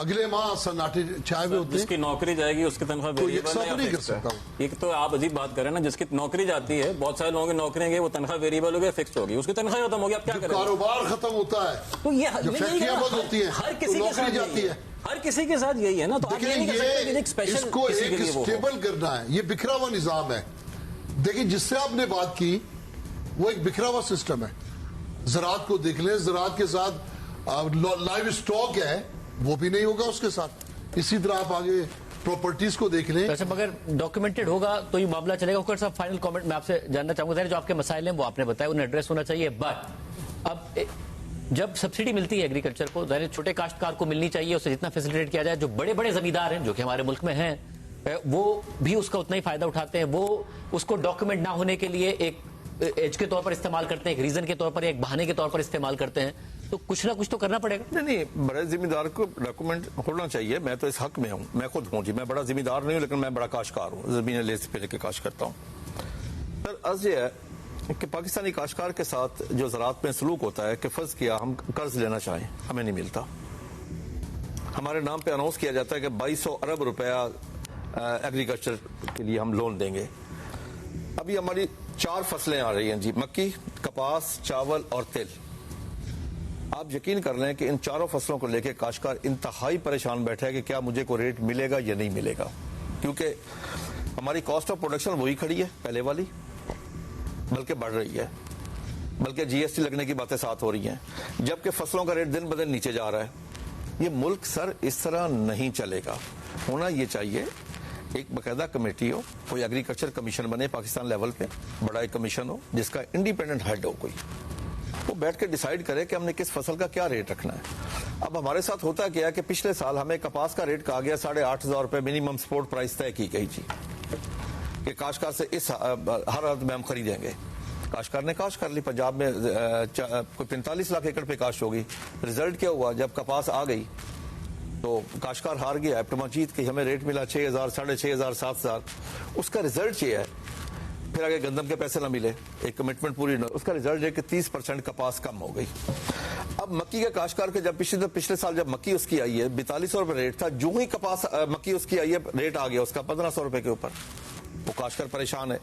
اگلے ماہ سناٹے چھائے ہوئے ہوتے ہیں. جس کی نوکری جائے گی اس کی تنخواہ نہیں کر سکتا. ایک تو آپ عجیب بات کریں نا, جس کی نوکری جاتی ہے, بہت سارے لوگوں کی نوکریاں گئی, وہ تنخواہ ویریبل ہو گئی, فکسڈ ہوگی, اس کی تنخواہ ختم ہوگی, اب کیا کریں؟ کاروبار ختم ہوتا ہے تو یہ فیکٹریاں بند ہوتی ہیں, ہر کسی کے ساتھ جاتی ہے, ہر کسی کے ساتھ یہی ہے نا. تو اس کو ایک اسٹیبل کرنا ہے, یہ بکھرا ہوا نظام ہے. دیکھیں جس سے آپ نے بات کی وہ ایک بکھرا ہوا سسٹم ہے. زراعت کو دیکھ لیں, زراعت کے ساتھ لائیو اسٹاک ہے وہ بھی نہیں ہوگا اس کے ساتھ. اسی طرح آپ آگے پراپرٹیز کو دیکھ لیں. اچھا مگر ڈاکیومنٹڈ ہوگا تو یہ معاملہ چلے گا. صاحب فائنل کامنٹ میں آپ سے جاننا چاہوں گا, جو آپ کے مسائل ہیں وہ آپ نے بتایا, انہیں ایڈریس ہونا چاہیے, بٹ اب جب سبسڈی ملتی ہے ایگریکلچر کو، ظاہر چھوٹے کاشتکار کو ملنی چاہیے، اسے جتنا فیسیلیٹ کیا جائے. جو بڑے بڑے زمیندار ہیں جو کہ ہمارے ملک میں ہیں وہ بھی اس کا اتنا ہی فائدہ اٹھاتے ہیں. وہ اس کو ڈاکومنٹ نہ ہونے کے لیے ایک ایج کے طور پر استعمال کرتے ہیں، ایک ریزن کے طور پر، ایک بہانے کے طور پر استعمال کرتے ہیں. تو کچھ نہ کچھ تو کرنا پڑے گا. نہیں، بڑے ذمہ دار کو ڈاکومنٹ ہونا چاہیے. میں تو اس حق میں ہوں، میں خود ہوں جی، میں بڑا ذمہ دار نہیں ہوں لیکن میں بڑا کاشتکار ہوں، زمینیں لے سے لے کے کاشت کرتا ہوں. سر عرض یہ ہے کہ پاکستانی کاشتکار کے ساتھ جو زراعت میں سلوک ہوتا ہے کہ فرض کیا ہم قرض لینا چاہیں، ہمیں نہیں ملتا. ہمارے نام پہ اناؤنس کیا جاتا ہے کہ 2200 ارب روپیہ ایگریکلچر کے لیے ہم لون دیں گے. ابھی ہماری 4 فصلیں آ رہی ہیں جی، مکی، کپاس، چاول اور تل. آپ یقین کر لیں کہ ان 4 فصلوں کو لے کے کاشتکار انتہائی پریشان بیٹھا ہے کہ کیا مجھے کوئی ریٹ ملے گا یا نہیں ملے گا، کیونکہ ہماری کاسٹ آف پروڈکشن وہی کھڑی ہے پہلے والی، بلکہ بڑھ رہی ہے، بلکہ جی ایس ٹی لگنے کی باتیں ساتھ ہو رہی ہیں، جبکہ فصلوں کا ریٹ دن بدن نیچے جا رہا ہے. یہ ملک سر اس طرح نہیں چلے گا. ہونا یہ چاہیے ایک باقاعدہ کمیٹی ہو، کوئی ایگریکلچر کمیشن بنے پاکستان لیول پہ، بڑا ایک کمیشن ہو جس کا انڈیپینڈنٹ ہیڈ ہو، کوئی وہ بیٹھ کے ڈیسائیڈ کرے کہ ہم نے کس فصل کا کیا ریٹ رکھنا ہے. اب ہمارے ساتھ ہوتا کیا ہے کہ پچھلے سال ہمیں کپاس کا ریٹ کہا گیا 8,500 روپے منیمم سپورٹ پرائس طے کی گئی جی کہ کاشتکار سے اس ہر حالت میں ہم خریدیں گے. کاشتکار نے کاشت کر لی، پنجاب میں کوئی 45 لاکھ ایکڑ پہ کاشت ہوگی. رزلٹ کیا ہوا؟ جب کپاس آ گئی تو کاشتکار ہار گیا، ایپٹما جیت کے ہمیں ریٹ ملا 6,000 6,500 7,000. اس کا رزلٹ یہ ہے، پھر آگے گندم کے پیسے نہ ملے، ایک کمٹمنٹ پوری نہ، اس کا رزلٹ ہے کہ 30% کپاس کم ہو گئی. اب مکی کے کاشتکار کے جب پچھلے سال جب مکی اس کی آئی ہے 4200 روپے ریٹ تھا، جو ہی کپاس مکی اس کی آئی ہے ریٹ آ گیا اس کا 1500 روپے کے اوپر. وہ کاشتکار پریشان ہے.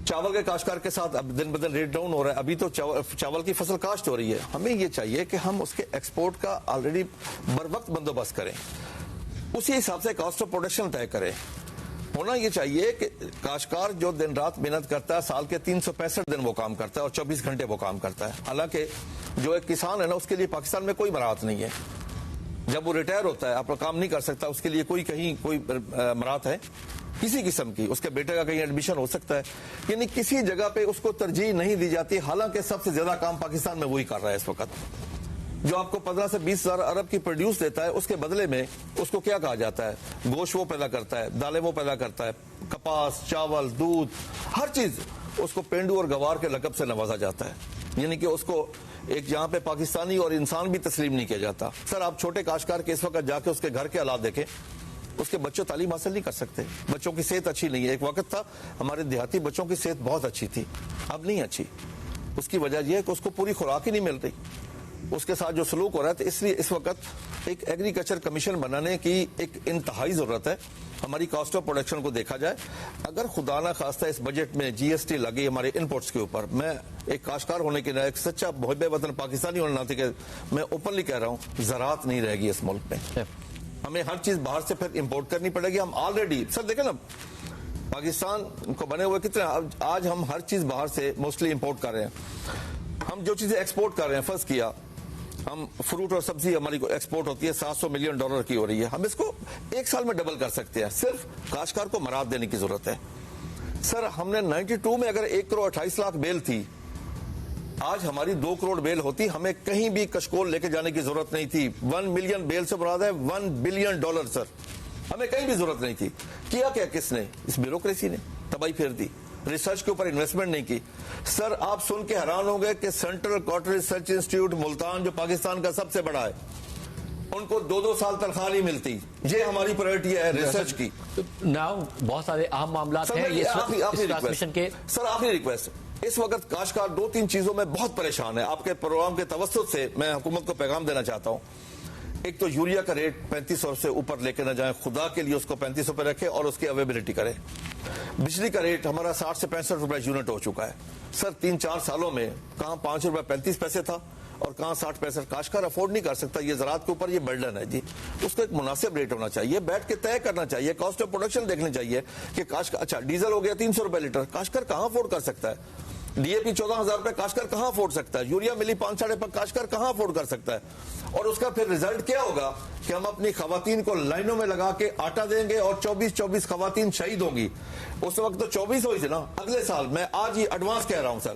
چاول کے کاشتکار کے ساتھ اب دن بدن ریٹ ڈاؤن ہو رہا ہے. ابھی تو چاول کی فصل کاشت ہو رہی ہے. ہمیں یہ چاہیے کہ ہم اس کے ایکسپورٹ کا آلریڈی بر وقت بندوبست کریں، اسی حساب سے کاسٹ آف پروڈکشن طے کریں. ہونا یہ چاہیے کہ کاشتکار جو دن رات محنت کرتا ہے، سال کے 365 دن وہ کام کرتا ہے اور 24 گھنٹے وہ کام کرتا ہے. حالانکہ جو ایک کسان ہے نا، اس کے لیے پاکستان میں کوئی مراحت نہیں ہے. جب وہ ریٹائر ہوتا ہے اپنا کام نہیں کر سکتا، اس کے لیے کوئی مراحت ہے کسی قسم کی؟ اس کے بیٹے کا کہیں ایڈمیشن ہو سکتا ہے، یعنی کسی جگہ پہ اس کو ترجیح نہیں دی جاتی. حالانکہ سب سے زیادہ کام پاکستان میں وہی کر رہا ہے اس وقت. جو آپ کو 15 سے 20,000 ارب کی پروڈیوس دیتا ہے، اس کے بدلے میں اس کو کیا کہا جاتا ہے؟ گوشت وہ پیدا کرتا ہے، دالیں وہ پیدا کرتا ہے، کپاس، چاول، دودھ، ہر چیز اس کو پینڈو اور گوار کے لقب سے نوازا جاتا ہے. یعنی کہ اس کو ایک جہاں پہ پاکستانی اور انسان بھی تسلیم نہیں کیا جاتا. سر آپ چھوٹے کاشتکار کے اس وقت جا کے اس کے گھر کے حالات دیکھیں، اس کے بچوں تعلیم حاصل نہیں کر سکتے، بچوں کی صحت اچھی نہیں ہے. ایک وقت تھا ہمارے دیہاتی بچوں کی صحت بہت اچھی تھی، اب نہیں اچھی. اس کی وجہ یہ ہے کہ اس کو پوری خوراک ہی نہیں مل رہی، اس کے ساتھ جو سلوک ہو رہا ہے. تو اس لیے اس وقت ایک ایگریکلچر کمیشن بنانے کی ایک انتہائی ضرورت ہے. ہماری کاسٹ آف پروڈکشن کو دیکھا جائے، اگر خدا نہ خواستہ اس بجٹ میں جی ایس ٹی لگی ہمارے انپورٹس کے اوپر، میں ایک کاشتکار ہونے کے لیے، ایک سچا محب وطن پاکستانی ہونے ناطے کہ میں اوپنلی کہہ رہا ہوں، زراعت نہیں رہے گی اس ملک میں. ہمیں ہر چیز باہر سے پھر امپورٹ کرنی پڑے گی. ہم آلریڈی سر دیکھیں نا پاکستان کو بنے ہوئے کتنے، آج ہم ہر چیز باہر سے موسٹلی امپورٹ کر رہے ہیں. ہم جو چیزیں ایکسپورٹ کر رہے ہیں، فرض کیا ہم فروٹ اور سبزی ہماری ایکسپورٹ ہوتی ہے $700 ملین کی ہو رہی ہے، ہم اس کو 1 سال میں ڈبل کر سکتے ہیں. صرف کاشتکار کو مراحت دینے کی ضرورت ہے. سر ہم نے 92 میں اگر 1,28,00,000 بیل تھی، آج ہماری 2 کروڑ بیل ہوتی، ہمیں کہیں بھی کشکول لے کے جانے کی ضرورت نہیں تھی. 1 ملین بیل سے مراد ہے $1 بلین. سر ہمیں کہیں بھی ضرورت نہیں تھی. کیا کس نے؟ اس بیوروکریسی نے تباہی پھیر دی. ریسرچ کے اوپر انویسٹمنٹ نہیں کی. سر آپ سن کے حیران ہوں گے کہ central cotton research institute Multan جو پاکستان کا سب سے بڑا ہے، ان کو 2 سال تنخواہ نہیں ملتی. یہ ہماری پرائرٹی ہے ریسرچ کی. بہت سارے اہم معاملات ہیں. سر آخری ریکویسٹ، اس وقت کاشتکار 2-3 چیزوں میں بہت پریشان ہے. آپ کے پروگرام کے توسط سے میں حکومت کو پیغام دینا چاہتا ہوں. ایک تو یوریا کا ریٹ 3500 سے اوپر لے کے نہ جائیں، خدا کے لیے اس کو 3500 پہ رکھے اور اس کی اویلیبلٹی کرے. بجلی کا ریٹ ہمارا 60 سے 65 روپے یونٹ ہو چکا ہے. سر 3-4 سالوں میں کہاں 5 روپے 35 پیسے تھا اور کہاں 60 پیسے. کاشتکار افورڈ نہیں کر سکتا. یہ زراعت کے اوپر یہ برڈن ہے جی. اس کو ایک مناسب ریٹ ہونا چاہیے، بیٹھ کے طے کرنا چاہیے. کاسٹ آف پروڈکشن دیکھنی چاہیے کہ کاشتکار، اچھا ڈیزل ہو گیا 300 روپے لیٹر، کاشتکار کہاں افورڈ کر سکتا ہے؟ ڈی اے پی 14,000 روپے کاشتکار کہاں افورڈ سکتا ہے؟ یوریا ملی 5-5.5 کاشتکار کہاں افورڈ کر سکتا ہے؟ اور اس کا پھر ریزلٹ کیا ہوگا کہ ہم اپنی خواتین کو لائنوں میں لگا کے آٹا دیں گے اور 24 خواتین شہید ہوں گی. اس وقت تو 24 ہوئی تھی نا. اگلے سال میں آج ہی ایڈوانس کہہ رہا ہوں سر،